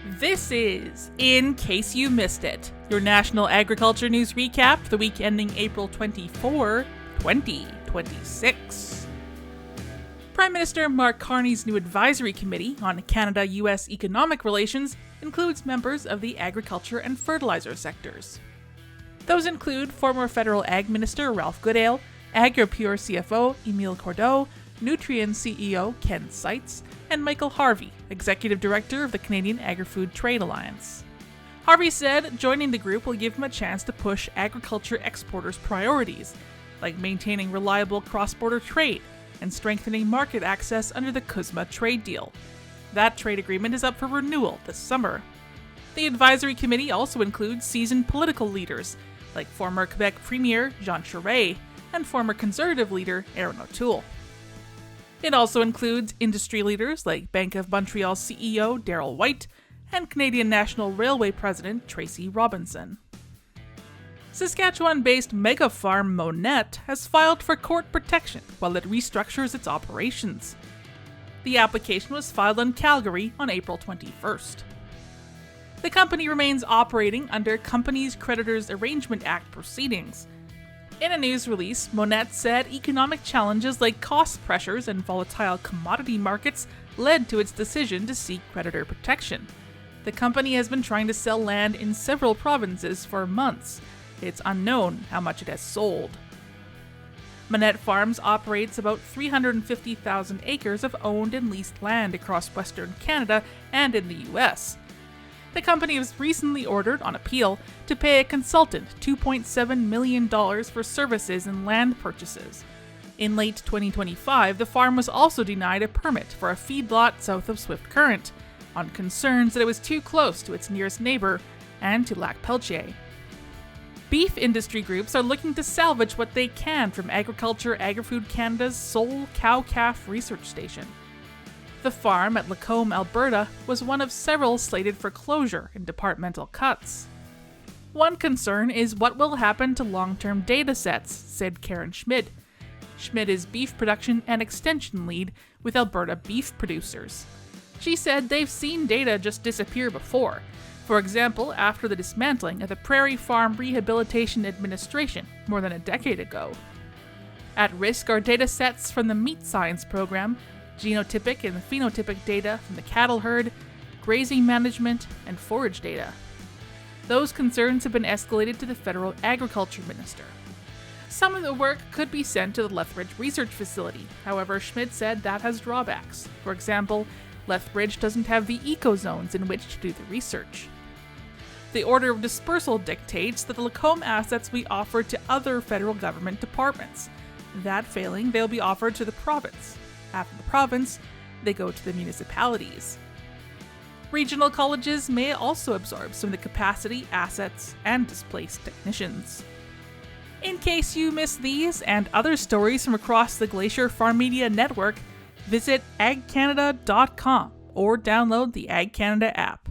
This is In Case You Missed It, your national agriculture news recap for the week ending April 24, 2026. Prime Minister Mark Carney's new advisory committee on Canada-US economic relations includes members of the agriculture and fertilizer sectors. Those include former Federal Ag Minister Ralph Goodale, AgriPure CFO Emile Cordeau, Nutrien CEO Ken Seitz, and Michael Harvey, Executive Director of the Canadian Agri-Food Trade Alliance. Harvey said joining the group will give him a chance to push agriculture exporters' priorities, like maintaining reliable cross-border trade and strengthening market access under the CUSMA trade deal. That trade agreement is up for renewal this summer. The advisory committee also includes seasoned political leaders, like former Quebec Premier Jean Charest and former Conservative leader Erin O'Toole. It also includes industry leaders like Bank of Montreal CEO Darrell White and Canadian National Railway President Tracy Robinson. Saskatchewan-based mega farm Monette has filed for court protection while it restructures its operations. The application was filed in Calgary on April 21st. The company remains operating under Companies Creditors Arrangement Act proceedings. In a news release, Monette said economic challenges like cost pressures and volatile commodity markets led to its decision to seek creditor protection. The company has been trying to sell land in several provinces for months. It's unknown how much it has sold. Monette Farms operates about 350,000 acres of owned and leased land across Western Canada and in the US. The company was recently ordered on appeal to pay a consultant $2.7 million for services and land purchases. In late 2025, the farm was also denied a permit for a feedlot south of Swift Current, on concerns that it was too close to its nearest neighbor and to Lac Peltier. Beef industry groups are looking to salvage what they can from Agriculture Agri-Food Canada's sole cow-calf research station. The farm at Lacombe, Alberta, was one of several slated for closure and departmental cuts. One concern is what will happen to long-term data sets, said Karen Schmid. Schmid is beef production and extension lead with Alberta Beef Producers. She said they've seen data just disappear before, for example after the dismantling of the Prairie Farm Rehabilitation Administration more than a decade ago. At risk are data sets from the Meat Science Program, genotypic and phenotypic data from the cattle herd, grazing management, and forage data. Those concerns have been escalated to the federal agriculture minister. Some of the work could be sent to the Lethbridge Research Facility, however Schmidt said that has drawbacks. For example, Lethbridge doesn't have the ecozones in which to do the research. The order of dispersal dictates that the Lacombe assets be offered to other federal government departments. That failing, they'll be offered to the province. After the province, they go to the municipalities. Regional colleges may also absorb some of the capacity, assets, and displaced technicians. In case you missed these and other stories from across the Glacier Farm Media Network, visit AgCanada.com or download the AgCanada app.